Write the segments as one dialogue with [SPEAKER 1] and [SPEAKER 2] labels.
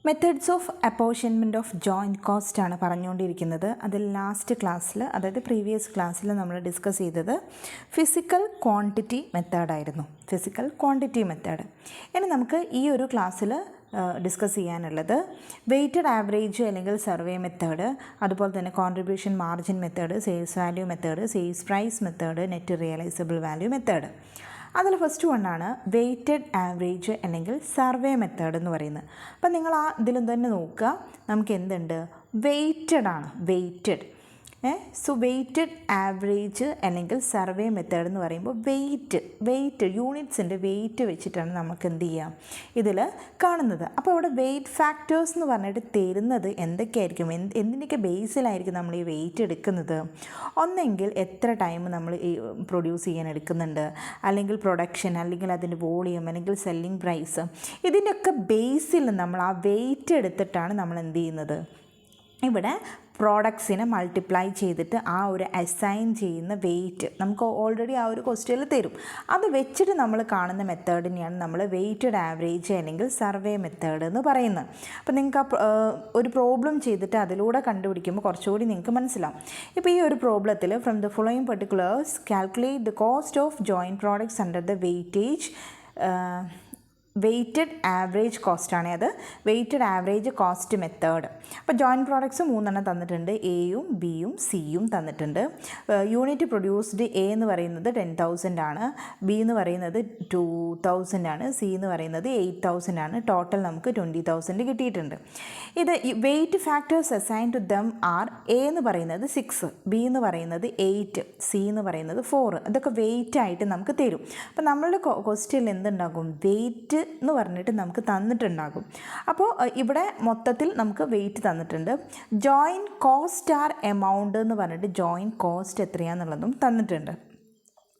[SPEAKER 1] Methods of apportionment of joint cost ആണ് പറഞ്ഞുകൊണ്ടിരിക്കുന്നത്. അതിൽ ലാസ്റ്റ് ക്ലാസ്സിൽ, അതായത് പ്രീവിയസ് ക്ലാസ്സിൽ നമ്മൾ ഡിസ്കസ് ചെയ്തത് ഫിസിക്കൽ ക്വാണ്ടിറ്റി മെത്തേഡായിരുന്നു. Physical quantity method. ഇനി നമുക്ക് ഈ ഒരു ക്ലാസ്സിൽ ഡിസ്കസ് ചെയ്യാനുള്ളത് വെയ്റ്റഡ് ആവറേജ് അല്ലെങ്കിൽ സർവേ മെത്തേഡ്, അതുപോലെ തന്നെ contribution margin method, sales value method, sales price method, net realisable value method. അതിൽ ഫസ്റ്റ് വണ്ണാണ് വെയ്റ്റഡ് ആവറേജ് അല്ലെങ്കിൽ സർവേ മെത്തേഡ് എന്ന് പറയുന്നത്. അപ്പം നിങ്ങൾ ആ ഇതിൽ തന്നെ നോക്കുക, നമുക്ക് എന്തുണ്ട്, വെയ്റ്റഡ് ആണ്, വെയ്റ്റഡ്. സോ വെയ്റ്റഡ് ആവറേജ് അല്ലെങ്കിൽ സർവേ മെത്തേഡ് എന്ന് പറയുമ്പോൾ വെയ്റ്റ് യൂണിറ്റ്സിൻ്റെ വെയ്റ്റ് വെച്ചിട്ടാണ് നമുക്ക് എന്ത് ചെയ്യാം ഇതിൽ കാണുന്നത്. അപ്പോൾ ഇവിടെ വെയ്റ്റ് ഫാക്ടേഴ്സ് എന്ന് പറഞ്ഞിട്ട് തരുന്നത് എന്തൊക്കെയായിരിക്കും, എന്തിനൊക്കെ ബേസിലായിരിക്കും നമ്മൾ ഈ വെയ്റ്റ് എടുക്കുന്നത്. ഒന്നെങ്കിൽ എത്ര ടൈം നമ്മൾ ഈ പ്രൊഡ്യൂസ് ചെയ്യാൻ എടുക്കുന്നുണ്ട്, അല്ലെങ്കിൽ പ്രൊഡക്ഷൻ, അല്ലെങ്കിൽ അതിൻ്റെ വോളിയം, അല്ലെങ്കിൽ സെല്ലിംഗ് പ്രൈസ്, ഇതിൻ്റെയൊക്കെ ബേസിൽ നമ്മൾ ആ വെയ്റ്റ് എടുത്തിട്ടാണ് നമ്മൾ എന്ത് ചെയ്യുന്നത്, ഇവിടെ പ്രോഡക്ട്സിനെ മൾട്ടിപ്ലൈ ചെയ്തിട്ട് ആ ഒരു അസൈൻ ചെയ്യുന്ന വെയ്റ്റ് നമുക്ക് ഓൾറെഡി ആ ഒരു ക്വസ്റ്റ്യനിൽ തരും. അത് വെച്ചിട്ട് നമ്മൾ കാണുന്ന മെത്തേഡിനെയാണ് നമ്മൾ വെയ്റ്റഡ് ആവറേജ് അല്ലെങ്കിൽ സർവേ മെത്തേഡ് എന്ന് പറയുന്നത്. അപ്പോൾ നിങ്ങൾക്ക് ഒരു പ്രോബ്ലം ചെയ്തിട്ട് അതിലൂടെ കണ്ടുപിടിക്കുമ്പോൾ കുറച്ചുകൂടി നിങ്ങൾക്ക് മനസ്സിലാവും. ഇപ്പോൾ ഈ ഒരു പ്രോബ്ലത്തിൽ from the following particulars calculate the cost of joint products under the weightage weighted average കോസ്റ്റാണ് അത്, വെയ്റ്റഡ് ആവറേജ് കോസ്റ്റ് മെത്തേഡ്. അപ്പോൾ ജോയിൻറ്റ് പ്രോഡക്ട്സ് 3 തന്നിട്ടുണ്ട്, എയും ബിയും സിയും തന്നിട്ടുണ്ട്. യൂണിറ്റ് പ്രൊഡ്യൂസ്ഡ് എ എന്ന് പറയുന്നത് 10,000 ആണ്, ബി എന്ന് പറയുന്നത് 2,000 ആണ്, സി എന്ന് പറയുന്നത് 8,000 ആണ്. ടോട്ടൽ നമുക്ക് 20,000 കിട്ടിയിട്ടുണ്ട്. ഇത് weight factors assign to them are, A എന്ന് പറയുന്നത് 6, ബി എന്ന് പറയുന്നത് 8, സി എന്ന് പറയുന്നത് 4. ഇതൊക്കെ വെയ്റ്റ് ആയിട്ട് നമുക്ക് തരും. അപ്പോൾ നമ്മളുടെ ക്വസ്റ്റ്യനിൽ എന്തുണ്ടാകും, വെയ്റ്റ് എന്ന് പറഞ്ഞിട്ട് നമുക്ക് തന്നിട്ടുണ്ടാകും. അപ്പോൾ ഇവിടെ മൊത്തത്തിൽ നമുക്ക് വെയ്റ്റ് തന്നിട്ടുണ്ട്. ജോയിൻറ്റ് കോസ്റ്റ് ആർ എമൗണ്ട് എന്ന് പറഞ്ഞിട്ട് ജോയിൻറ്റ് കോസ്റ്റ് എത്രയാണെന്നുള്ളതും തന്നിട്ടുണ്ട്.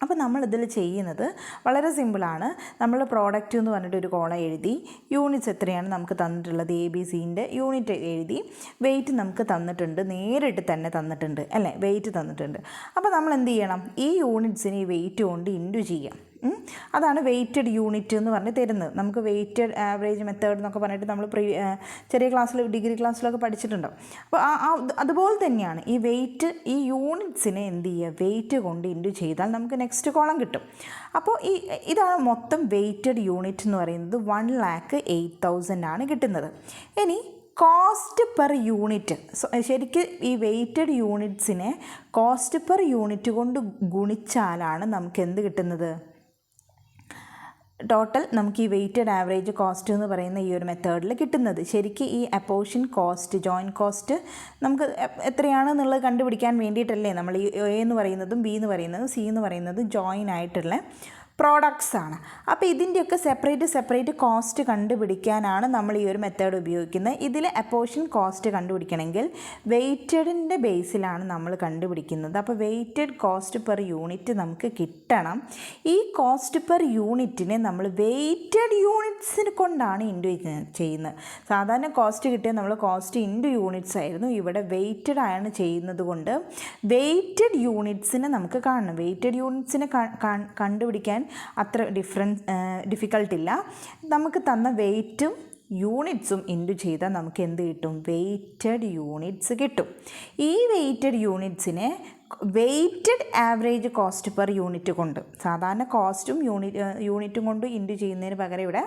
[SPEAKER 1] അപ്പോൾ നമ്മളിതിൽ ചെയ്യുന്നത് വളരെ സിമ്പിളാണ്. നമ്മൾ പ്രോഡക്റ്റ് എന്ന് പറഞ്ഞിട്ട് ഒരു കോളം എഴുതി, യൂണിറ്റ്സ് എത്രയാണ് നമുക്ക് തന്നിട്ടുള്ളത്, എ ബി സിൻ്റെ യൂണിറ്റ് എഴുതി, വെയ്റ്റ് നമുക്ക് തന്നിട്ടുണ്ട്, നേരിട്ട് തന്നെ തന്നിട്ടുണ്ട് അല്ലേ, വെയ്റ്റ് തന്നിട്ടുണ്ട്. അപ്പോൾ നമ്മൾ എന്ത് ചെയ്യണം, ഈ യൂണിറ്റ്സിന് ഈ വെയ്റ്റ് കൊണ്ട് ഇൻറ്റു ചെയ്യാം. അതാണ് വെയ്റ്റഡ് യൂണിറ്റ് എന്ന് പറഞ്ഞ് തരുന്നത്. നമുക്ക് വെയ്റ്റഡ് ആവറേജ് മെത്തേഡ് എന്നൊക്കെ പറഞ്ഞിട്ട് നമ്മൾ ചെറിയ ക്ലാസ്സിൽ, ഡിഗ്രി ക്ലാസ്സിലൊക്കെ പഠിച്ചിട്ടുണ്ടാവും. അപ്പോൾ അതുപോലെ തന്നെയാണ് ഈ വെയ്റ്റ്, ഈ യൂണിറ്റ്സിനെ എന്ത് ചെയ്യുക, വെയ്റ്റ് കൊണ്ട് ഇൻറ്റു ചെയ്താൽ നമുക്ക് നെക്സ്റ്റ് കോളം കിട്ടും. അപ്പോൾ ഇതാണ് മൊത്തം വെയ്റ്റഡ് യൂണിറ്റ് എന്ന് പറയുന്നത്. 1,08,000 ആണ് കിട്ടുന്നത്. ഇനി കോസ്റ്റ് പെർ യൂണിറ്റ്, ശരിക്കും ഈ വെയ്റ്റഡ് യൂണിറ്റ്സിനെ കോസ്റ്റ് പെർ യൂണിറ്റ് കൊണ്ട് ഗുണിച്ചാലാണ് നമുക്ക് എന്ത് കിട്ടുന്നത്, ടോട്ടൽ നമുക്ക് ഈ വെയ്റ്റഡ് ആവറേജ് കോസ്റ്റ് എന്ന് പറയുന്ന ഈ ഒരു മെത്തേഡിൽ കിട്ടുന്നത്. ശരിക്കും ഈ അപ്പോർഷൻ കോസ്റ്റ്, ജോയിൻറ്റ് കോസ്റ്റ് നമുക്ക് എത്രയാണെന്നുള്ളത് കണ്ടുപിടിക്കാൻ വേണ്ടിയിട്ടല്ലേ നമ്മൾ ഈ എ എന്ന് പറയുന്നതും ബി എന്ന് പറയുന്നതും സി എന്ന് പറയുന്നതും ജോയിൻ ആയിട്ടുള്ള പ്രോഡക്ട്സ് ആണ്. അപ്പോൾ ഇതിൻ്റെയൊക്കെ സെപ്പറേറ്റ് കോസ്റ്റ് കണ്ടുപിടിക്കാനാണ് നമ്മൾ ഈ ഒരു മെത്തേഡ് ഉപയോഗിക്കുന്നത്. ഇതിൽ അപ്പോർഷൻ കോസ്റ്റ് കണ്ടുപിടിക്കണമെങ്കിൽ വെയ്റ്റഡിൻ്റെ ബേസിലാണ് നമ്മൾ കണ്ടുപിടിക്കുന്നത്. അപ്പോൾ വെയ്റ്റഡ് കോസ്റ്റ് പെർ യൂണിറ്റ് നമുക്ക് കിട്ടണം. ഈ കോസ്റ്റ് പെർ യൂണിറ്റിനെ നമ്മൾ വെയ്റ്റഡ് യൂണിറ്റ്സിനെ കൊണ്ടാണ് ഇൻറ്റു ചെയ്യുന്നത്. സാധാരണ കോസ്റ്റ് കിട്ടിയാൽ നമ്മൾ കോസ്റ്റ് ഇൻറ്റു യൂണിറ്റ്സ് ആയിരുന്നു, ഇവിടെ വെയ്റ്റഡ് ആണ് ചെയ്യുന്നത് കൊണ്ട് വെയ്റ്റഡ് യൂണിറ്റ്സിനെ നമുക്ക് കാണണം. വെയ്റ്റഡ് യൂണിറ്റ്സിനെ കണ്ടുപിടിക്കാൻ അത്ര ഡിഫിക്കൾട്ടില്ല. നമുക്ക് തന്ന വെയ്റ്റും യൂണിറ്റ്സും ഇൻറ്റു ചെയ്താൽ നമുക്ക് എന്ത് കിട്ടും, വെയ്റ്റഡ് യൂണിറ്റ്സ് കിട്ടും. ഈ വെയ്റ്റഡ് യൂണിറ്റ്സിനെ weighted average cost per unit കൊണ്ട്, സാധാരണ കോസ്റ്റും യൂണിറ്റും കൊണ്ട് ഇൻറ്റു ചെയ്യുന്നതിന് പകരം ഇവിടെ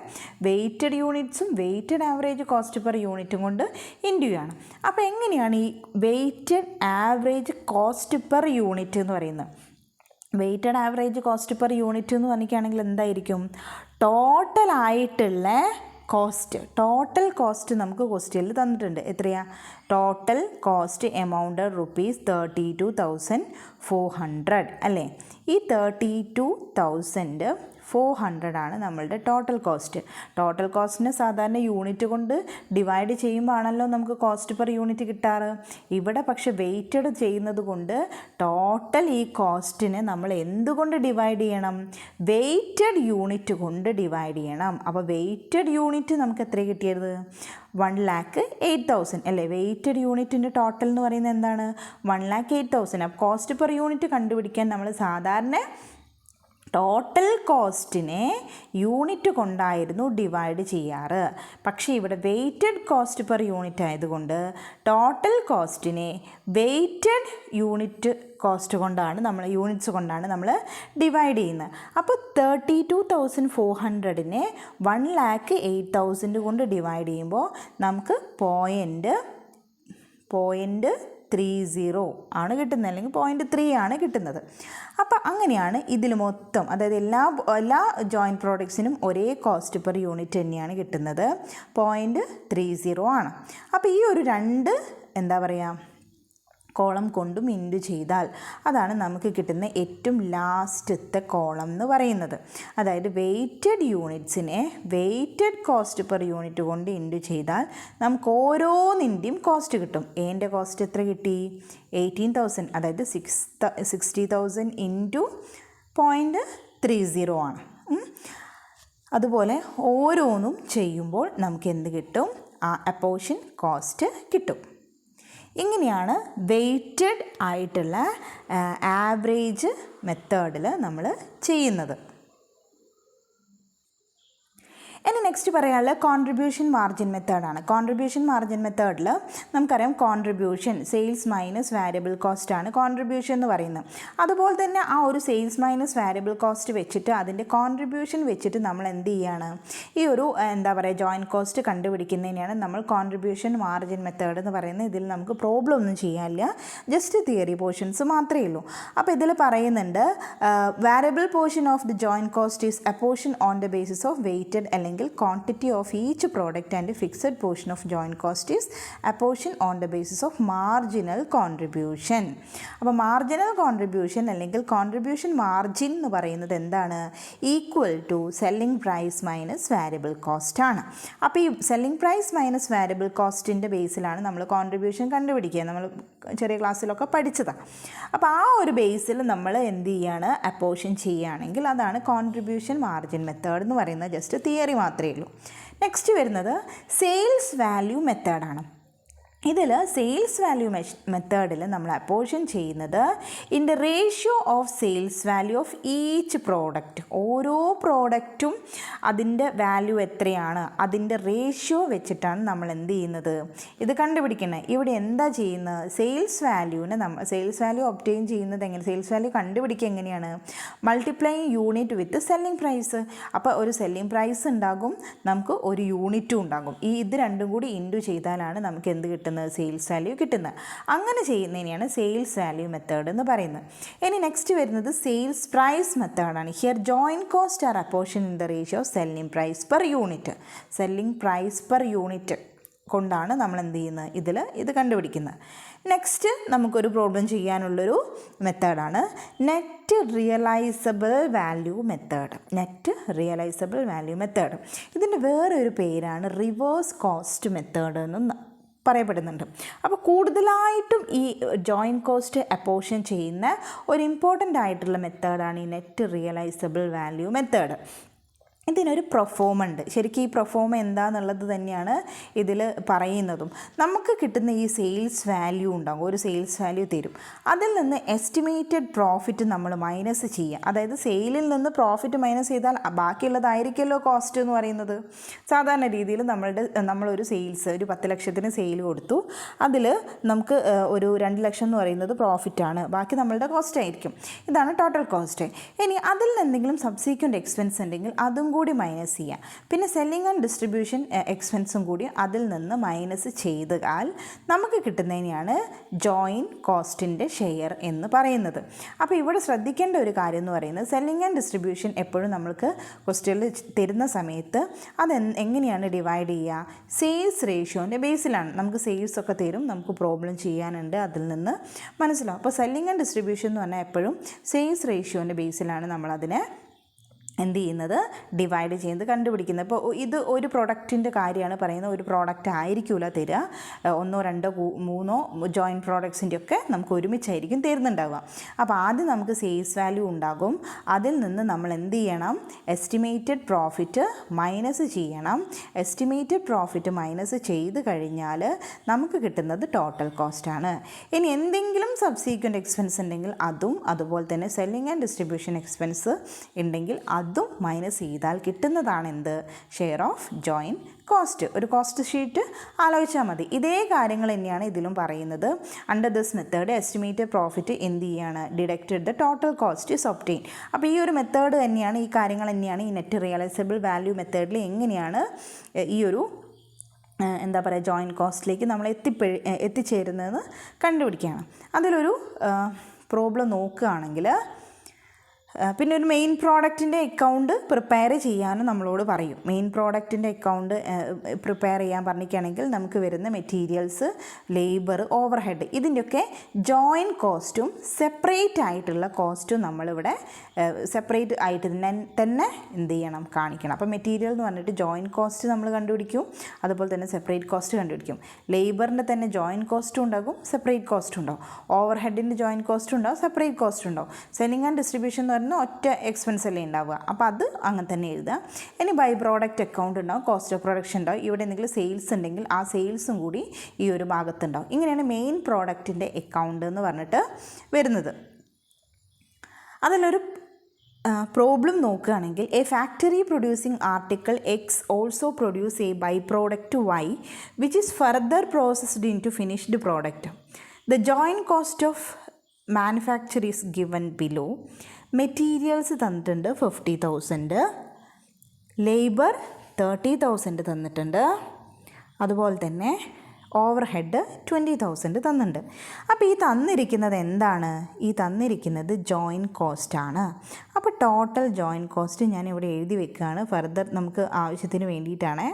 [SPEAKER 1] വെയ്റ്റഡ് യൂണിറ്റ്സും വെയ്റ്റഡ് ആവറേജ് കോസ്റ്റ് പെർ യൂണിറ്റും കൊണ്ട് ഇൻറ്റു ചെയ്യണം. അപ്പോൾ എങ്ങനെയാണ് ഈ weighted average cost per unit എന്ന് പറയുന്നത്? Weighted average cost per unit എന്ന് പറഞ്ഞിട്ടാണെങ്കിൽ എന്തായിരിക്കും, ടോട്ടലായിട്ടുള്ള ടോട്ടൽ കോസ്റ്റ് നമുക്ക് ക്വസ്റ്റ്യനിൽ തന്നിട്ടുണ്ട്. എത്രയാ ടോട്ടൽ കോസ്റ്റ് എമൗണ്ട് ₹32,400 അല്ലേ. ഈ 32,400 ആണ് നമ്മളുടെ ടോട്ടൽ കോസ്റ്റ്. ടോട്ടൽ കോസ്റ്റിന് സാധാരണ യൂണിറ്റ് കൊണ്ട് ഡിവൈഡ് ചെയ്യുമ്പോൾ ആണല്ലോ നമുക്ക് കോസ്റ്റ് പെർ യൂണിറ്റ് കിട്ടാറ്. ഇവിടെ പക്ഷേ വെയ്റ്റഡ് ചെയ്യുന്നത് കൊണ്ട് ടോട്ടൽ ഈ കോസ്റ്റിനെ നമ്മൾ എന്തുകൊണ്ട് ഡിവൈഡ് ചെയ്യണം, വെയ്റ്റഡ് യൂണിറ്റ് കൊണ്ട് ഡിവൈഡ് ചെയ്യണം. അപ്പോൾ വെയ്റ്റഡ് യൂണിറ്റ് നമുക്ക് എത്ര കിട്ടിയത്, 1,08,000 അല്ലേ. വെയ്റ്റഡ് യൂണിറ്റിൻ്റെ ടോട്ടൽ എന്ന് പറയുന്നത് എന്താണ്, 1,08,000. അപ്പോൾ കോസ്റ്റ് പെർ യൂണിറ്റ് കണ്ടുപിടിക്കാൻ നമ്മൾ സാധാരണ ടോട്ടൽ കോസ്റ്റിനെ യൂണിറ്റ് കൊണ്ടായിരുന്നു ഡിവൈഡ് ചെയ്യാറ്. പക്ഷേ ഇവിടെ വെയ്റ്റഡ് കോസ്റ്റ് പെർ യൂണിറ്റ് ആയതുകൊണ്ട് ടോട്ടൽ കോസ്റ്റിനെ വെയ്റ്റഡ് യൂണിറ്റ് കോസ്റ്റ് കൊണ്ടാണ് യൂണിറ്റ്സ് കൊണ്ടാണ് നമ്മൾ ഡിവൈഡ് ചെയ്യുന്നത്. അപ്പോൾ 32,400നെ 1,08,000 കൊണ്ട് ഡിവൈഡ് ചെയ്യുമ്പോൾ നമുക്ക് 0.30 ആണ് കിട്ടുന്നത്, അല്ലെങ്കിൽ 0.3 ആണ് കിട്ടുന്നത്. അപ്പോൾ അങ്ങനെയാണ് ഇതിൽ മൊത്തം, അതായത് എല്ലാ ജോയിൻറ്റ് പ്രോഡക്ട്സിനും ഒരേ കോസ്റ്റ് പെർ യൂണിറ്റ് തന്നെയാണ് കിട്ടുന്നത്, 0.30 ആണ്. അപ്പോൾ ഈ ഒരു രണ്ട് കോളം കൊണ്ടും ഇൻറ്റു ചെയ്താൽ അതാണ് നമുക്ക് കിട്ടുന്ന ഏറ്റവും ലാസ്റ്റത്തെ കോളം എന്ന് പറയുന്നത്. അതായത് വെയ്റ്റഡ് യൂണിറ്റ്സിനെ വെയ്റ്റഡ് കോസ്റ്റ് പെർ യൂണിറ്റ് കൊണ്ട് ഇൻറ്റു ചെയ്താൽ നമുക്ക് ഓരോന്നിൻ്റെയും കോസ്റ്റ് കിട്ടും. എൻ്റെ കോസ്റ്റ് എത്ര കിട്ടി? 18,000, അതായത് 60,000 ഇൻറ്റു 0.30 ആണ്. അതുപോലെ ഓരോന്നും ചെയ്യുമ്പോൾ നമുക്ക് എന്ത് കിട്ടും? അപ്പോർഷൻ കോസ്റ്റ് കിട്ടും. ഇങ്ങനെയാണ് വെയ്റ്റഡ് ആയിട്ടുള്ള ആവറേജ് മെത്തേഡിൽ നമ്മൾ ചെയ്യുന്നത്. ഇനി നെക്സ്റ്റ് പറയാനുള്ള കോൺട്രിബ്യൂഷൻ മാർജിൻ മെത്തേഡാണ്. കോൺട്രിബ്യൂഷൻ മാർജിൻ മെത്തേഡിൽ നമുക്കറിയാം contribution sales minus variable cost ആണ് കോൺട്രിബ്യൂഷൻ എന്ന് പറയുന്നത്. അതുപോലെ തന്നെ ആ ഒരു സെയിൽസ് മൈനസ് വാരിയബിൾ കോസ്റ്റ് വെച്ചിട്ട് അതിൻ്റെ കോൺട്രിബ്യൂഷൻ വെച്ചിട്ട് നമ്മൾ എന്ത് ചെയ്യാണ്? ഈ ഒരു ജോയിൻറ്റ് കോസ്റ്റ് കണ്ടുപിടിക്കുന്നതിനെയാണ് നമ്മൾ കോൺട്രിബ്യൂഷൻ മാർജിൻ മെത്തേഡ് എന്ന് പറയുന്നത്. ഇതിൽ നമുക്ക് പ്രോബ്ലം ഒന്നും ചെയ്യാനില്ല, ജസ്റ്റ് തിയറി പോർഷൻസ് മാത്രമേ ഉള്ളൂ. അപ്പോൾ ഇതിൽ പറയുന്നുണ്ട് variable portion of the joint cost is apportion on the basis of weighted അല്ലെങ്കിൽ quantity of each product and fixed portion of joint cost is apportion on the basis of marginal contribution. അപ്പോൾ marginal contribution അല്ലെങ്കിൽ contribution margin എന്ന് പറയുന്നത് എന്താണ്? Equal to selling price minus variable cost ആണ്. അപ്പോൾ ഈ selling price minus variable കോസ്റ്റിൻ്റെ ബേസിലാണ് നമ്മൾ കോൺട്രിബ്യൂഷൻ കണ്ടുപിടിക്കുക. നമ്മൾ ചെറിയ ക്ലാസ്സിലൊക്കെ പഠിച്ചതാണ്. അപ്പോൾ ആ ഒരു ബേസിൽ നമ്മൾ എന്ത് ചെയ്യാണ്? അപ്പോർഷൻ ചെയ്യുകയാണെങ്കിൽ അതാണ് കോൺട്രിബ്യൂഷൻ മാർജിൻ മെത്തേഡ് എന്ന് പറയുന്നത്. ജസ്റ്റ് തിയറി മാത്രമേ ഉള്ളൂ. നെക്സ്റ്റ് വരുന്നത് സെയിൽസ് വാല്യൂ മെത്തേഡാണ്. ഇതിൽ സെയിൽസ് വാല്യൂ മെത്തേഡിൽ നമ്മൾ അപ്പോർഷൻ ചെയ്യുന്നത് in the ratio of sales value of each product. ഓരോ പ്രോഡക്റ്റും അതിൻ്റെ വാല്യൂ എത്രയാണ് അതിൻ്റെ റേഷ്യോ വെച്ചിട്ടാണ് നമ്മൾ എന്ത് ചെയ്യുന്നത്? ഇത് കണ്ടുപിടിക്കുന്നത്. ഇവിടെ എന്താ ചെയ്യുന്നത്? സെയിൽസ് വാല്യൂ ഒബ്റ്റെയിൻ ചെയ്യുന്നത് എങ്ങനെ? സെയിൽസ് വാല്യൂ കണ്ടുപിടിക്കുക എങ്ങനെയാണ്? Multiplying unit with selling price. അപ്പോൾ ഒരു സെല്ലിംഗ് പ്രൈസ് ഉണ്ടാകും, നമുക്ക് ഒരു യൂണിറ്റും ഉണ്ടാകും. ഇത് രണ്ടും കൂടി ഇൻറ്റു ചെയ്താലാണ് നമുക്ക് എന്ത് കിട്ടുന്നത്? സെയിൽസ് വാല്യൂ കിട്ടുന്നത്. അങ്ങനെ ചെയ്യുന്നതിനെയാണ് സെയിൽസ് വാല്യൂ മെത്തേഡ് എന്ന് പറയുന്നത്. ഇനി നെക്സ്റ്റ് വരുന്നത് സെയിൽസ് പ്രൈസ് മെത്തേഡാണ്. Here joint cost are apportion in the ratio of selling price per unit. Selling price per unit കൊണ്ടാണ് നമ്മൾ എന്ത് ചെയ്യുന്നത്? ഇത് കണ്ടുപിടിക്കുന്നത്. നെക്സ്റ്റ് നമുക്കൊരു പ്രോബ്ലം ചെയ്യാനുള്ളൊരു മെത്തേഡാണ് നെറ്റ് റിയലൈസബിൾ വാല്യൂ മെത്തേഡ്. ഇതിൻ്റെ വേറൊരു പേരാണ് റിവേഴ്സ് കോസ്റ്റ് മെത്തേഡ് എന്ന് പറയപ്പെടുന്നുണ്ട്. അപ്പോൾ കൂടുതലായിട്ടും ഈ ജോയിൻറ്റ് കോസ്റ്റ് അപ്പോർഷൻ ചെയ്യുന്ന ഒരു ഇമ്പോർട്ടൻ്റ് ആയിട്ടുള്ള മെത്തേഡാണ് ഈ നെറ്റ് റിയലൈസബിൾ വാല്യൂ മെത്തേഡ്. ഇതിനൊരു പ്രൊഫോമ ഉണ്ട്. ശരിക്കും ഈ പ്രൊഫോമ എന്താണെന്നുള്ളത് തന്നെയാണ് ഇതിൽ പറയുന്നതും. നമുക്ക് കിട്ടുന്ന ഈ സെയിൽസ് വാല്യൂ ഉണ്ടാകും, ഒരു സെയിൽസ് വാല്യൂ തരും. അതിൽ നിന്ന് എസ്റ്റിമേറ്റഡ് പ്രോഫിറ്റ് നമ്മൾ മൈനസ് ചെയ്യുക. അതായത് സെയിലിൽ നിന്ന് പ്രോഫിറ്റ് മൈനസ് ചെയ്താൽ ബാക്കിയുള്ളതായിരിക്കുമല്ലോ കോസ്റ്റ് എന്ന് പറയുന്നത്. സാധാരണ രീതിയിൽ നമ്മളൊരു സെയിൽസ് ഒരു 10 ലക്ഷത്തിന് സെയിൽ കൊടുത്തു, അതിൽ നമുക്ക് ഒരു 2 ലക്ഷം എന്ന് പറയുന്നത് പ്രോഫിറ്റാണ്, ബാക്കി നമ്മളുടെ കോസ്റ്റ് ആയിരിക്കും. ഇതാണ് ടോട്ടൽ കോസ്റ്റ്. ഇനി അതിൽ നിന്ന് എന്തെങ്കിലും സബ്സീക്വൻറ്റ് എക്സ്പെൻസ് ഉണ്ടെങ്കിൽ അതും കൂടി മൈനസ് ചെയ്യാം. പിന്നെ സെല്ലിംഗ് ആൻഡ് ഡിസ്ട്രിബ്യൂഷൻ എക്സ്പെൻസും കൂടി അതിൽ നിന്ന് മൈനസ് ചെയ്താൽ നമുക്ക് കിട്ടുന്നതിനെയാണ് ജോയിൻറ്റ് കോസ്റ്റിൻ്റെ ഷെയർ എന്ന് പറയുന്നത്. അപ്പോൾ ഇവിടെ ശ്രദ്ധിക്കേണ്ട ഒരു കാര്യം എന്ന് പറയുന്നത് സെല്ലിംഗ് ആൻഡ് ഡിസ്ട്രിബ്യൂഷൻ എപ്പോഴും നമ്മൾക്ക് ക്വസ്റ്റ്യനിൽ തരുന്ന സമയത്ത് അത് എങ്ങനെയാണ് ഡിവൈഡ് ചെയ്യുക? സെയിൽസ് റേഷ്യോൻ്റെ ബേസിലാണ്. നമുക്ക് സെയിൽസ് ഒക്കെ തരും, നമുക്ക് പ്രോബ്ലം ചെയ്യാനുണ്ട്, അതിൽ നിന്ന് മനസ്സിലാവും. അപ്പോൾ സെല്ലിംഗ് ആൻഡ് ഡിസ്ട്രിബ്യൂഷൻ എന്ന് പറഞ്ഞാൽ എപ്പോഴും സെയിൽസ് റേഷ്യോൻ്റെ ബേസിലാണ് നമ്മളതിനെ എന്ത് ചെയ്യുന്നത്, ഡിവൈഡ് ചെയ്യുന്നത് കണ്ടുപിടിക്കുന്നത്. ഇപ്പോൾ ഇത് ഒരു പ്രൊഡക്റ്റിൻ്റെ കാര്യമാണ് പറയുന്നത്. ഒരു പ്രോഡക്റ്റ് ആയിരിക്കില്ല തരിക, 1 2 3 ജോയിൻറ്റ് പ്രോഡക്ട്സിൻ്റെ ഒക്കെ നമുക്ക് ഒരുമിച്ചായിരിക്കും തരുന്നുണ്ടാവുക. അപ്പോൾ ആദ്യം നമുക്ക് സെയിൽസ് വാല്യൂ ഉണ്ടാകും. അതിൽ നിന്ന് നമ്മൾ എന്ത് ചെയ്യണം, എസ്റ്റിമേറ്റഡ് പ്രോഫിറ്റ് മൈനസ് ചെയ്യണം. എസ്റ്റിമേറ്റഡ് പ്രോഫിറ്റ് മൈനസ് ചെയ്ത് കഴിഞ്ഞാൽ നമുക്ക് കിട്ടുന്നത് ടോട്ടൽ കോസ്റ്റാണ്. ഇനി എന്തെങ്കിലും സബ്സീക്വൻറ്റ് എക്സ്പെൻസ് ഉണ്ടെങ്കിൽ അതും, അതുപോലെ തന്നെ സെല്ലിംഗ് ആൻഡ് ഡിസ്ട്രിബ്യൂഷൻ എക്സ്പെൻസ് ഉണ്ടെങ്കിൽ അതും മൈനസ് ചെയ്താൽ കിട്ടുന്നതാണ് എന്ത്, ഷെയർ ഓഫ് ജോയിൻറ്റ് കോസ്റ്റ്. ഒരു കോസ്റ്റ് ഷീറ്റ് ആലോചിച്ചാൽ മതി. ഇതേ കാര്യങ്ങൾ തന്നെയാണ് ഇതിലും പറയുന്നത്. Under this method estimated profit എന്ത് ചെയ്യാണ്, deducted the total cost is obtain. അപ്പോൾ ഈ ഒരു മെത്തേഡ് തന്നെയാണ്, ഈ കാര്യങ്ങൾ തന്നെയാണ് ഈ നെറ്റ് റിയലൈസബിൾ വാല്യൂ മെത്തേഡിൽ എങ്ങനെയാണ് ഈ ഒരു എന്താ പറയുക ജോയിൻറ്റ് കോസ്റ്റിലേക്ക് നമ്മൾ എത്തിച്ചേരുന്നതെന്ന് കണ്ടുപിടിക്കുകയാണ്. അതിലൊരു പ്രോബ്ലം നോക്കുകയാണെങ്കിൽ പിന്നെ ഒരു മെയിൻ പ്രോഡക്റ്റിൻ്റെ അക്കൗണ്ട് പ്രിപ്പയർ ചെയ്യാനും നമ്മളോട് പറയും. മെയിൻ പ്രോഡക്റ്റിൻ്റെ അക്കൗണ്ട് പ്രിപ്പയർ ചെയ്യാൻ പറഞ്ഞിരിക്കുകയാണെങ്കിൽ നമുക്ക് വരുന്ന മെറ്റീരിയൽസ്, ലേബർ, ഓവർ ഹെഡ് ഇതിൻ്റെയൊക്കെ ജോയിൻറ്റ് കോസ്റ്റും സെപ്പറേറ്റ് ആയിട്ടുള്ള കോസ്റ്റും നമ്മളിവിടെ സെപ്പറേറ്റ് ആയിട്ട് തന്നെ എന്ത് ചെയ്യണം, കാണിക്കണം. അപ്പോൾ മെറ്റീരിയൽ എന്ന് പറഞ്ഞിട്ട് ജോയിൻറ്റ് കോസ്റ്റ് നമ്മൾ കണ്ടുപിടിക്കും, അതുപോലെ തന്നെ സെപ്പറേറ്റ് കോസ്റ്റ് കണ്ടുപിടിക്കും. ലേബറിൻ്റെ തന്നെ ജോയിൻറ്റ് കോസ്റ്റും ഉണ്ടാകും, സെപ്പറേറ്റ് കോസ്റ്റും ഉണ്ടാവും. ഓവർ ഹെഡിൻ്റെ ജോയിൻറ്റ് കോസ്റ്റും ഉണ്ടാവും, സെപ്പറേറ്റ് കോസ്റ്റും ഉണ്ടാവും. സെല്ലിംഗ് ആൻഡ് ഡിസ്ട്രിബ്യൂഷൻ എന്ന് പറഞ്ഞാൽ ഒറ്റ എക്സ്പെൻസ് അല്ലേ ഉണ്ടാവുക, അപ്പോൾ അത് അങ്ങനെ തന്നെ എഴുതുക. ഇനി ബൈ പ്രോഡക്റ്റ് അക്കൗണ്ട് ഉണ്ടാവും, കോസ്റ്റ് ഓഫ് പ്രൊഡക്ഷൻ ഉണ്ടാവും. ഇവിടെ എന്തെങ്കിലും സെയിൽസ് ഉണ്ടെങ്കിൽ ആ സെയിൽസും കൂടി ഈ ഒരു ഭാഗത്തുണ്ടാവും. ഇങ്ങനെയാണ് മെയിൻ പ്രോഡക്റ്റിൻ്റെ അക്കൗണ്ട് എന്ന് പറഞ്ഞിട്ട് വരുന്നത്. അതിലൊരു പ്രോബ്ലം നോക്കുകയാണെങ്കിൽ a factory producing article X also produce a by product Y which is further processed into finished product. The joint cost of manufacture is given below. Materials തന്നിട്ടുണ്ട് 50,000, labour 30,000 തന്നിട്ടുണ്ട്, അതുപോലെ തന്നെ over head 20,000 തന്നിട്ടുണ്ട്. അപ്പോൾ ഈ തന്നിരിക്കുന്നത് എന്താണ്, ഈ തന്നിരിക്കുന്നത് ജോയിൻറ്റ് കോസ്റ്റാണ്. അപ്പോൾ ടോട്ടൽ ജോയിൻറ്റ് കോസ്റ്റ് ഞാൻ ഇവിടെ എഴുതി വെക്കുകയാണ്, ഫർദർ നമുക്ക് ആവശ്യത്തിന് വേണ്ടിയിട്ടാണ്.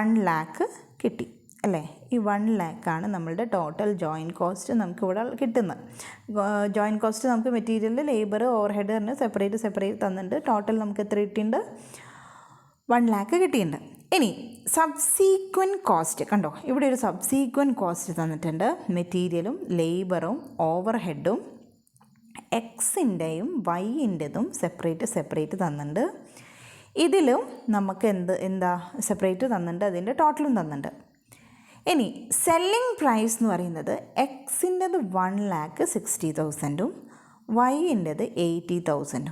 [SPEAKER 1] 1 lakh കിട്ടി അല്ലേ. ഈ 1 lakh നമ്മളുടെ ടോട്ടൽ ജോയിൻറ്റ് കോസ്റ്റ് നമുക്കിവിടെ കിട്ടുന്നത്. ജോയിൻറ്റ് കോസ്റ്റ് നമുക്ക് മെറ്റീരിയൽ, ലേബർ, ഓവർ ഹെഡ് തന്നെ സെപ്പറേറ്റ് തന്നിട്ടുണ്ട്. ടോട്ടൽ നമുക്ക് എത്ര കിട്ടിയിട്ടുണ്ട്, 1 lakh കിട്ടിയിട്ടുണ്ട്. ഇനി സബ്സീക്വൻറ്റ് കോസ്റ്റ് കണ്ടോ, ഇവിടെ ഒരു സബ്സീക്വൻറ്റ് കോസ്റ്റ് തന്നിട്ടുണ്ട്. മെറ്റീരിയലും ലേബറും ഓവർ ഹെഡും എക്സിൻ്റെയും വൈൻ്റെതും സെപ്പറേറ്റ് തന്നിട്ടുണ്ട്. ഇതിലും നമുക്ക് എന്താ സെപ്പറേറ്റ് തന്നിട്ടുണ്ട്, അതിൻ്റെ ടോട്ടലും തന്നിട്ടുണ്ട്. ഇനി സെല്ലിംഗ് പ്രൈസ് എന്ന് പറയുന്നത് എക്സിൻ്റെത് 1,60,000 വൈൻ്റെത് 80,000.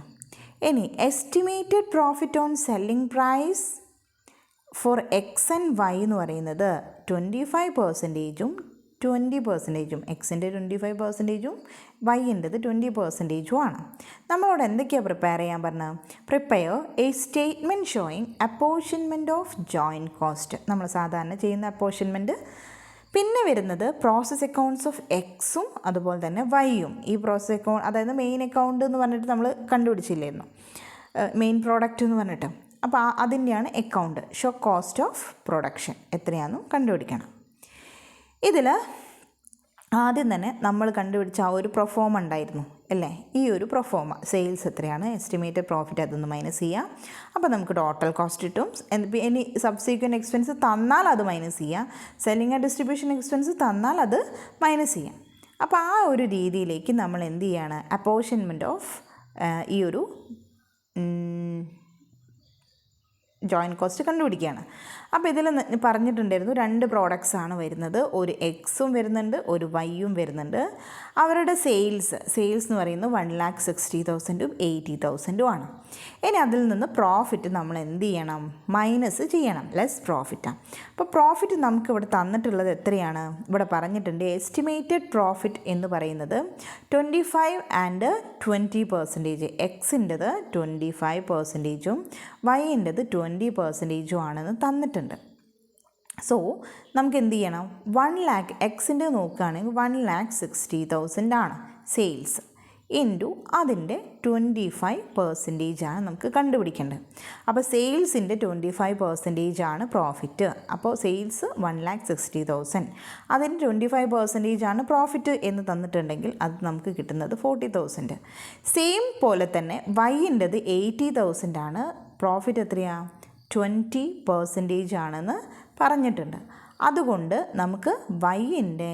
[SPEAKER 1] ഇനി estimated profit on selling price for X and Y എന്ന് പറയുന്നത് 25%, 20%, എക്സിൻ്റെ 25%, വൈൻ്റെത് 20% ആണ്. നമ്മളോട് എന്തൊക്കെയാണ് പ്രിപ്പയർ ചെയ്യാൻ പറഞ്ഞത്, prepare a statement showing apportionment of joint cost. നമ്മൾ സാധാരണ ചെയ്യുന്ന അപ്പോർഷൻമെൻറ്റ്. പിന്നെ വരുന്നത് പ്രോസസ് അക്കൗണ്ട്സ് ഓഫ് എക്സും അതുപോലെ തന്നെ വൈയും. ഈ പ്രോസസ് അക്കൗണ്ട് അതായത് മെയിൻ അക്കൗണ്ട് എന്ന് പറഞ്ഞിട്ട് നമ്മൾ കണ്ടുപിടിച്ചില്ലായിരുന്നു, മെയിൻ പ്രോഡക്റ്റ് എന്ന് പറഞ്ഞിട്ട്. അപ്പോൾ അതിൻ്റെയാണ് account. Show cost of production എത്രയാണെന്നും കണ്ടുപിടിക്കണം. ഇതിൽ ആദ്യം തന്നെ നമ്മൾ കണ്ടുപിടിച്ച ആ ഒരു പ്രൊഫോമ ഉണ്ടായിരുന്നു അല്ലേ, ഈ ഒരു പ്രൊഫോമ സെയിൽസ് എത്രയാണ്, എസ്റ്റിമേറ്റഡ് പ്രോഫിറ്റ് അതൊന്ന് മൈനസ് ചെയ്യാം. അപ്പോൾ നമുക്ക് ടോട്ടൽ കോസ്റ്റ് കിട്ടും. ഇനി സബ്സീക്വൻറ്റ് എക്സ്പെൻസ് തന്നാൽ അത് മൈനസ് ചെയ്യാം, സെല്ലിംഗ് ആൻഡ് ഡിസ്ട്രിബ്യൂഷൻ എക്സ്പെൻസ് തന്നാൽ അത് മൈനസ് ചെയ്യാം. അപ്പോൾ ആ ഒരു രീതിയിലേക്ക് നമ്മൾ എന്ത് ചെയ്യാണ്, അപ്പോർഷൻമെൻറ്റ് ഓഫ് ഈ ഒരു ജോയിൻറ്റ് കോസ്റ്റ് കണ്ടുപിടിക്കുകയാണ്. അപ്പോൾ ഇതിൽ പറഞ്ഞിട്ടുണ്ടായിരുന്നു 2 പ്രോഡക്ട്സ് ആണ് വരുന്നത്, ഒരു എക്സും വരുന്നുണ്ട്, ഒരു വൈയും വരുന്നുണ്ട്. അവരുടെ സെയിൽസ് എന്ന് പറയുന്നത് 1,60,000 80,000 ആണ്. ഇനി അതിൽ നിന്ന് പ്രോഫിറ്റ് നമ്മൾ എന്ത് ചെയ്യണം, മൈനസ് ചെയ്യണം, ലെസ് പ്രോഫിറ്റാണ്. അപ്പോൾ പ്രോഫിറ്റ് നമുക്ക് ഇവിടെ തന്നിട്ടുള്ളത് എത്രയാണ്, ഇവിടെ പറഞ്ഞിട്ടുണ്ട് എസ്റ്റിമേറ്റഡ് പ്രോഫിറ്റ് എന്ന് പറയുന്നത് 25 and 20%, എക്സിൻ്റെത് 25%, വൈൻ്റെത് 20% ആണെന്ന് തന്നിട്ടുണ്ട്. സോ നമുക്ക് എന്ത് ചെയ്യണം, 1 lakh എക്സിൻ്റെ നോക്കുകയാണെങ്കിൽ 1,60,000 ആണ് സെയിൽസ്. ഇൻറ്റു അതിൻ്റെ 25% ആണ് നമുക്ക് കണ്ടുപിടിക്കേണ്ടത്. അപ്പോൾ സെയിൽസിൻ്റെ 25% ആണ് പ്രോഫിറ്റ്. അപ്പോൾ സെയിൽസ് 1,60,000, അതിന് 25% ആണ് പ്രോഫിറ്റ് എന്ന് തന്നിട്ടുണ്ടെങ്കിൽ അത് നമുക്ക് കിട്ടുന്നത് 40,000. സെയിം പോലെ തന്നെ വൈൻ്റെത് 80,000 ആണ്, പ്രോഫിറ്റ് എത്രയാണ് 20% ആണെന്ന് പറഞ്ഞിട്ടുണ്ട്. അതുകൊണ്ട് നമുക്ക് വൈൻ്റെ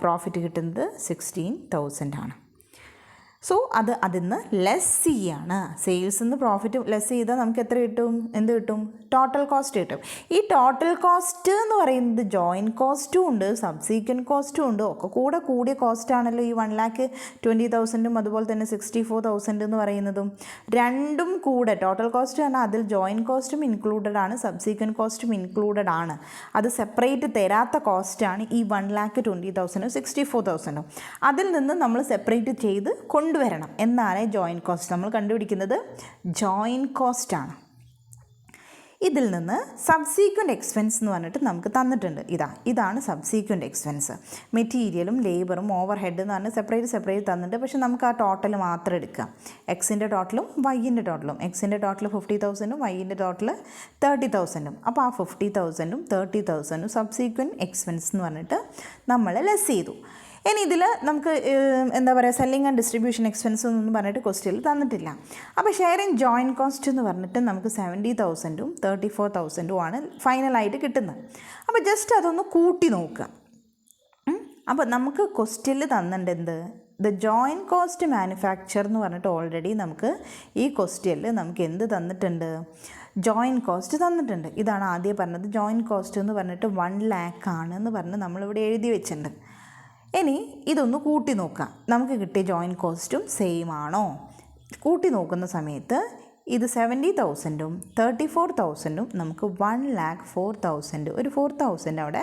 [SPEAKER 1] പ്രോഫിറ്റ് കിട്ടുന്നത് 16,000 ആണ്. സോ അതിൽ നിന്ന് ലെസ് ചെയ്യാണ്. സെയിൽസിൽ നിന്ന് പ്രോഫിറ്റ് ലെസ് ചെയ്താൽ നമുക്ക് എത്ര കിട്ടും? എന്ത് കിട്ടും? ടോട്ടൽ കോസ്റ്റ് കിട്ടും. ഈ ടോട്ടൽ കോസ്റ്റ് എന്ന് പറയുന്നത് ജോയിൻറ്റ് കോസ്റ്റും ഉണ്ട്, സബ്സീക്വൻറ്റ് കോസ്റ്റും ഉണ്ട്. ഒക്കെ കൂടിയ കോസ്റ്റാണല്ലോ ഈ 1,20,000 അതുപോലെ തന്നെ 64,000 എന്ന് പറയുന്നതും. രണ്ടും കൂടെ ടോട്ടൽ കോസ്റ്റ് പറഞ്ഞാൽ അതിൽ ജോയിൻറ്റ് കോസ്റ്റും ഇൻക്ലൂഡഡ് ആണ്, സബ്സീക്വൻറ്റ് കോസ്റ്റും ഇൻക്ലൂഡഡ് ആണ്. അത് സെപ്പറേറ്റ് തരാത്ത കോസ്റ്റാണ് ഈ 1,20,000 64,000. അതിൽ നിന്ന് നമ്മൾ സെപ്പറേറ്റ് ചെയ്ത് കൊണ്ടുവരണം. എന്നാണ് ജോയിൻറ്റ് കോസ്റ്റ് നമ്മൾ കണ്ടുപിടിക്കുന്നത്. ജോയിൻറ്റ് കോസ്റ്റാണ്. ഇതിൽ നിന്ന് സബ്സീക്വൻറ്റ് എക്സ്പെൻസ് എന്ന് പറഞ്ഞിട്ട് നമുക്ക് തന്നിട്ടുണ്ട്. ഇതാണ് സബ്സീക്വൻറ്റ് എക്സ്പെൻസ്. മെറ്റീരിയലും ലേബറും ഓവർ ഹെഡ് എന്ന് പറഞ്ഞാൽ സെപ്പറേറ്റ് തന്നിട്ടുണ്ട്. പക്ഷേ നമുക്ക് ആ ടോട്ടൽ മാത്രം എടുക്കാം. എക്സിൻ്റെ ടോട്ടലും വൈൻ്റെ ടോട്ടലും. എക്സിൻ്റെ ടോട്ടൽ 50,000, വൈൻ്റെ ടോട്ടൽ 30,000. അപ്പോൾ ആ 50,000 30,000 സബ്സീക്വൻറ്റ് എക്സ്പെൻസ് എന്ന് പറഞ്ഞിട്ട് നമ്മൾ ലെസ് ചെയ്തു. ഇനി ഇതിൽ നമുക്ക് എന്താ പറയുക, സെല്ലിംഗ് ആൻഡ് ഡിസ്ട്രിബ്യൂഷൻ എക്സ്പെൻസ് എന്നൊന്നും പറഞ്ഞിട്ട് ക്വസ്റ്റ്യനിൽ തന്നിട്ടില്ല. അപ്പോൾ ഷെയർ ഇൻ ജോയിൻറ്റ് കോസ്റ്റ് എന്ന് പറഞ്ഞിട്ട് നമുക്ക് 70,000 34,000 ആണ് ഫൈനലായിട്ട് കിട്ടുന്നത്. അപ്പോൾ ജസ്റ്റ് അതൊന്ന് കൂട്ടി നോക്കുക. അപ്പോൾ നമുക്ക് ക്വസ്റ്റ്യനിൽ തന്നിട്ടുണ്ട് എന്ത്? ദ ജോയിൻറ്റ് കോസ്റ്റ് മാനുഫാക്ചർ എന്ന് പറഞ്ഞിട്ട് ഓൾറെഡി നമുക്ക് ഈ ക്വസ്റ്റ്യനിൽ നമുക്ക് എന്ത് തന്നിട്ടുണ്ട്? ജോയിൻറ്റ് കോസ്റ്റ് തന്നിട്ടുണ്ട്. ഇതാണ് ആദ്യം പറഞ്ഞത്. ജോയിൻറ്റ് കോസ്റ്റ് എന്ന് പറഞ്ഞിട്ട് 1 lakh ആണെന്ന് പറഞ്ഞ് നമ്മളിവിടെ എഴുതി വെച്ചിട്ടുണ്ട്. ഇനി ഇതൊന്ന് കൂട്ടി നോക്കാം. നമുക്ക് കിട്ടിയ ജോയിൻറ്റ് കോസ്റ്റും സെയിം ആണോ? കൂട്ടി നോക്കുന്ന സമയത്ത് ഇത് 70,000 34,000 നമുക്ക് 1,04,000 ഒരു 4,000 അവിടെ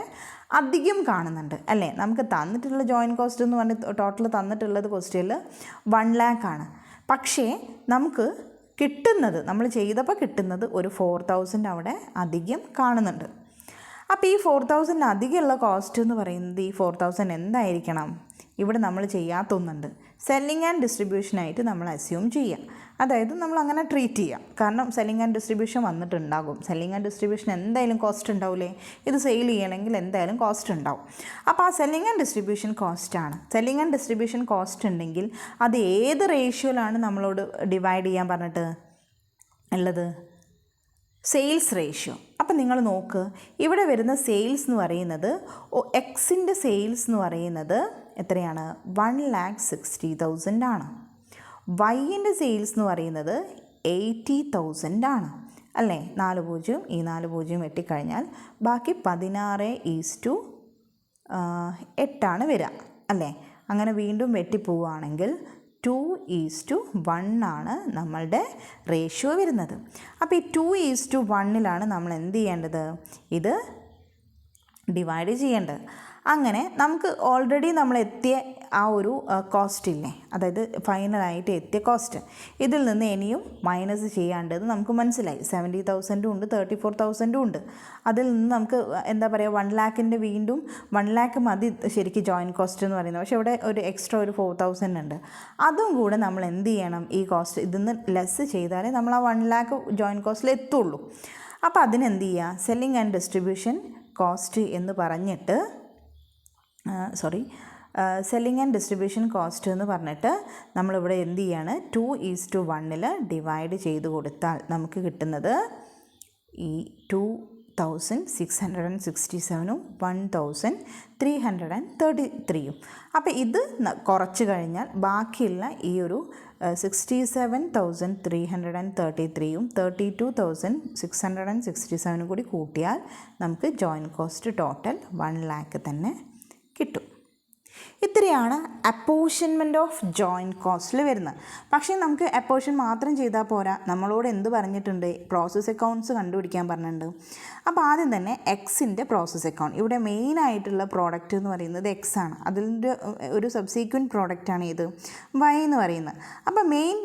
[SPEAKER 1] അധികം കാണുന്നുണ്ട് അല്ലേ? നമുക്ക് തന്നിട്ടുള്ള ജോയിൻറ്റ് കോസ്റ്റ് എന്ന് പറഞ്ഞ് ടോട്ടൽ തന്നിട്ടുള്ളത് ക്വസ്റ്റ്യനിൽ 1 lakh ആണ്. പക്ഷേ നമുക്ക് കിട്ടുന്നത്, നമ്മൾ ചെയ്തപ്പോൾ കിട്ടുന്നത് ഒരു 4,000 അവിടെ അധികം കാണുന്നുണ്ട്. അപ്പോൾ ഈ 4,000 അധികമുള്ള കോസ്റ്റ് എന്ന് പറയുന്നത് ഈ 4,000 എന്തായിരിക്കണം? ഇവിടെ നമ്മൾ ചെയ്യാത്തൊന്നുണ്ട്. സെല്ലിംഗ് ആൻഡ് ഡിസ്ട്രിബ്യൂഷനായിട്ട് നമ്മൾ അസ്യൂം ചെയ്യാം. അതായത് നമ്മൾ അങ്ങനെ ട്രീറ്റ് ചെയ്യാം. കാരണം സെല്ലിംഗ് ആൻഡ് ഡിസ്ട്രിബ്യൂഷൻ വന്നിട്ടുണ്ടാകും. സെല്ലിംഗ് ആൻഡ് ഡിസ്ട്രിബ്യൂഷൻ എന്തായാലും കോസ്റ്റ് ഉണ്ടാവില്ലേ? ഇത് സെയിൽ ചെയ്യണമെങ്കിൽ എന്തായാലും കോസ്റ്റ് ഉണ്ടാവും. അപ്പോൾ ആ സെല്ലിംഗ് ആൻഡ് ഡിസ്ട്രിബ്യൂഷൻ കോസ്റ്റാണ്. സെല്ലിംഗ് ആൻഡ് ഡിസ്ട്രിബ്യൂഷൻ കോസ്റ്റ് ഉണ്ടെങ്കിൽ അത് ഏത് റേഷ്യോയിലാണ് നമ്മളോട് ഡിവൈഡ് ചെയ്യാൻ പറഞ്ഞിട്ട് ഉള്ളത്? Sales ratio. അപ്പം നിങ്ങൾ നോക്ക്, ഇവിടെ വരുന്ന സെയിൽസ് എന്ന് പറയുന്നത് എക്സിൻ്റെ സെയിൽസ് എന്ന് പറയുന്നത് എത്രയാണ്? 1,60,000 ആണ്. വൈൻ്റെ സെയിൽസ് എന്ന് പറയുന്നത് 80,000 ആണ് അല്ലേ? 4 0 ഈ 4 0 വെട്ടിക്കഴിഞ്ഞാൽ ബാക്കി 16:8 വരിക അല്ലേ? അങ്ങനെ വീണ്ടും വെട്ടിപ്പോവുകയാണെങ്കിൽ 2:1 ആണ് നമ്മളുടെ റേഷ്യോ വരുന്നത്. അപ്പോൾ ഈ 2:1 നമ്മൾ എന്ത് ചെയ്യേണ്ടത്? ഇത് ഡിവൈഡ് ചെയ്യേണ്ടത്. അങ്ങനെ നമുക്ക് ഓൾറെഡി നമ്മൾ എത്തിയ ആ ഒരു കോസ്റ്റ് ഇല്ലേ, അതായത് ഫൈനലായിട്ട് എത്തിയ കോസ്റ്റ്, ഇതിൽ നിന്ന് ഇനിയും മൈനസ് ചെയ്യാണ്ടത് നമുക്ക് മനസ്സിലായി. 70,000 ഉണ്ട്, 34,000 ഉണ്ട്. അതിൽ നിന്ന് നമുക്ക് എന്താ പറയുക, 1 lakhൻ്റെ വീണ്ടും 1 lakh മതി ശരിക്കും ജോയിൻറ്റ് കോസ്റ്റ് എന്ന് പറയുന്നത്. പക്ഷേ ഇവിടെ ഒരു എക്സ്ട്രാ ഒരു 4,000 ഉണ്ട്. അതും കൂടെ നമ്മൾ എന്ത് ചെയ്യണം? ഈ കോസ്റ്റ് ഇതിൽ നിന്ന് ലെസ് ചെയ്താലേ നമ്മൾ ആ 1 lakh ജോയിൻറ്റ് കോസ്റ്റിൽ എത്തുള്ളൂ. അപ്പോൾ അതിനെന്ത് ചെയ്യുക? സെല്ലിംഗ് ആൻഡ് ഡിസ്ട്രിബ്യൂഷൻ കോസ്റ്റ് എന്ന് പറഞ്ഞിട്ട് സെല്ലിംഗ് ആൻഡ് ഡിസ്ട്രിബ്യൂഷൻ കോസ്റ്റ് എന്ന് പറഞ്ഞിട്ട് നമ്മളിവിടെ എന്ത് ചെയ്യാണ്? 2:1 ഡിവൈഡ് ചെയ്ത് കൊടുത്താൽ നമുക്ക് കിട്ടുന്നത് ഈ 2,667 1,333. അപ്പോൾ ഇത് കുറച്ച് കഴിഞ്ഞാൽ ബാക്കിയുള്ള ഈ ഒരു 67,333 32,667 കൂടി കൂട്ടിയാൽ നമുക്ക് ജോയിൻറ്റ് കോസ്റ്റ് ടോട്ടൽ 1 lakh തന്നെ കിട്ടും. ഇത്രയാണ് അപ്പോർഷൻമെൻറ്റ് ഓഫ് ജോയിൻറ്റ് കോസ്റ്റിൽ വരുന്നത്. പക്ഷേ നമുക്ക് അപ്പോർഷൻ മാത്രം ചെയ്താൽ പോരാ. നമ്മളോട് എന്ത് പറഞ്ഞിട്ടുണ്ട്? പ്രോസസ് അക്കൗണ്ട്സ് കണ്ടുപിടിക്കാൻ പറഞ്ഞിട്ടുണ്ട്. അപ്പോൾ ആദ്യം തന്നെ എക്സിൻ്റെ പ്രോസസ് അക്കൗണ്ട്. ഇവിടെ മെയിനായിട്ടുള്ള പ്രോഡക്റ്റ് എന്ന് പറയുന്നത് എക്സ് ആണ്. അതിൻ്റെ ഒരു സബ്സീക്വൻറ്റ് പ്രോഡക്റ്റാണ് ഇത് വൈ എന്ന് പറയുന്നത്. അപ്പോൾ മെയിൻ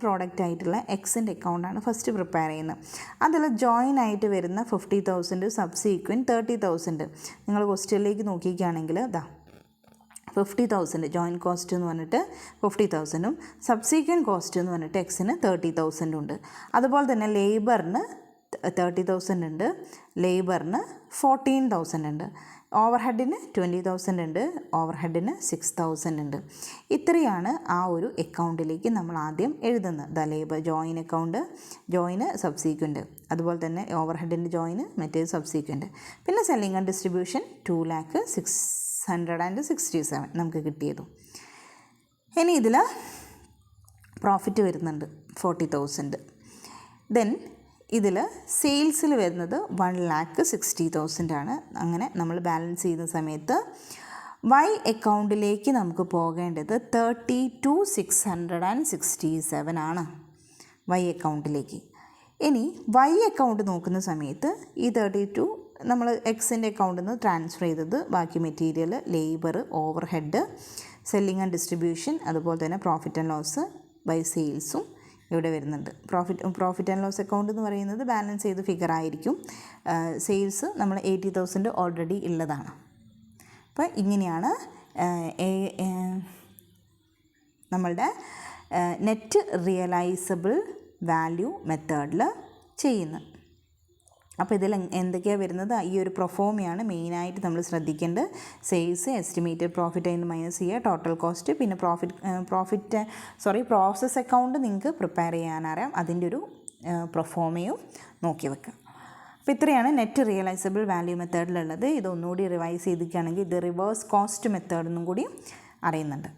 [SPEAKER 1] പ്രോഡക്റ്റ് ആയിട്ടുള്ള എക്സിൻ്റെ അക്കൗണ്ടാണ് ഫസ്റ്റ് പ്രിപ്പയർ ചെയ്യുന്നത്. അതിൽ ജോയിൻ ആയിട്ട് വരുന്ന 50,000 സബ്സീക്വൻറ്റ് 30,000. നിങ്ങൾ ക്വസ്റ്റ്യനിലേക്ക് നോക്കിക്കുകയാണെങ്കിൽ 50,000 ജോയിൻറ്റ് കോസ്റ്റ് എന്ന് പറഞ്ഞിട്ട് 50,000ഉം സബ്സീക്വൻറ്റ് കോസ്റ്റ് എന്ന് പറഞ്ഞിട്ട് എക്സിന് 30,000 ഉണ്ട്. അതുപോലെ തന്നെ ലേബറിന് 30,000 ഉണ്ട്, ലേബറിന് 14,000 ഉണ്ട്, ഓവർ ഹെഡിന് 20,000 ഉണ്ട്, ഓവർ ഹെഡിന് 6,000 ഉണ്ട്. ഇത്രയാണ് ആ ഒരു അക്കൗണ്ടിലേക്ക് നമ്മൾ ആദ്യം എഴുതുന്നത്. The labour join account, join subsequent, അതുപോലെ തന്നെ ഓവർ ഹെഡിൻ്റെ ജോയിന് മറ്റേത് സബ്സീക്വൻറ്റ്. പിന്നെ സെല്ലിംഗ് ആൻഡ് ഡിസ്ട്രിബ്യൂഷൻ 2,667 നമുക്ക് കിട്ടിയതും. ഇനി ഇതിൽ പ്രോഫിറ്റ് വരുന്നുണ്ട് 40,000. ദെൻ ഇതിൽ സെയിൽസിൽ വരുന്നത് 1,60,000 ആണ്. അങ്ങനെ നമ്മൾ ബാലൻസ് ചെയ്യുന്ന സമയത്ത് വൈ അക്കൗണ്ടിലേക്ക് നമുക്ക് പോകേണ്ടത് 32,667 ആണ് വൈ അക്കൗണ്ടിലേക്ക്. ഇനി വൈ അക്കൗണ്ട് നോക്കുന്ന സമയത്ത് ഈ 32 നമ്മൾ എക്സിൻ്റെ അക്കൗണ്ടിൽ നിന്ന് ട്രാൻസ്ഫർ ചെയ്തത് ബാക്കി material, labour, over head, selling and distribution, അതുപോലെ തന്നെ പ്രോഫിറ്റ് ആൻഡ് ലോസ് ബൈ സെയിൽസും ഇവിടെ വരുന്നുണ്ട്. പ്രോഫിറ്റ് ആൻഡ് ലോസ് അക്കൗണ്ട് എന്ന് പറയുന്നത് ബാലൻസ് ചെയ്ത് ഫിഗർ ആയിരിക്കും. സെയിൽസ് നമ്മൾ 80,000 ഓൾറെഡി ഉള്ളതാണ്. അപ്പോൾ ഇങ്ങനെയാണ് നമ്മളുടെ നെറ്റ് റിയലൈസബിൾ വാല്യൂ മെത്തേഡിൽ ചെയ്യുന്നത്. അപ്പോൾ ഇതിൽ എന്തൊക്കെയാണ് വരുന്നത്? ഈ ഒരു പ്രൊഫോമയാണ് മെയിനായിട്ട് നമ്മൾ ശ്രദ്ധിക്കേണ്ടത്. സെയിൽസ്, എസ്റ്റിമേറ്റഡ് പ്രോഫിറ്റ് അതിന് മൈനസ് ചെയ്യുക, ടോട്ടൽ കോസ്റ്റ്, പിന്നെ പ്രോസസ് അക്കൗണ്ട് നിങ്ങൾക്ക് പ്രിപ്പയർ ചെയ്യാനറിയാം, അതിൻ്റെ ഒരു പ്രൊഫോമയും നോക്കി വെക്കുക. അപ്പോൾ ഇത്രയാണ് നെറ്റ് റിയലൈസബിൾ വാല്യൂ മെത്തേഡിലുള്ളത്. ഇതൊന്നുകൂടി റിവൈസ് ചെയ്തിരിക്കുകയാണെങ്കിൽ ഇത് റിവേഴ്സ് കോസ്റ്റ് മെത്തേഡെന്നും കൂടി അറിയുന്നുണ്ട്.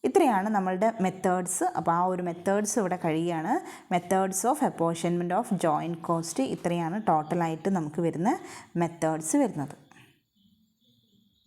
[SPEAKER 1] ഇത്രയാണ് നമ്മളുടെ മെത്തേഡ്സ്. അപ്പോൾ ആ ഒരു മെത്തേഡ്സ് ഇവിടെ കഴിയുകയാണ്. Methods of apportionment of joint cost, ഇത്രയാണ് ടോട്ടലായിട്ട് നമുക്ക് വരുന്ന മെത്തേഡ്സ് വരുന്നത്.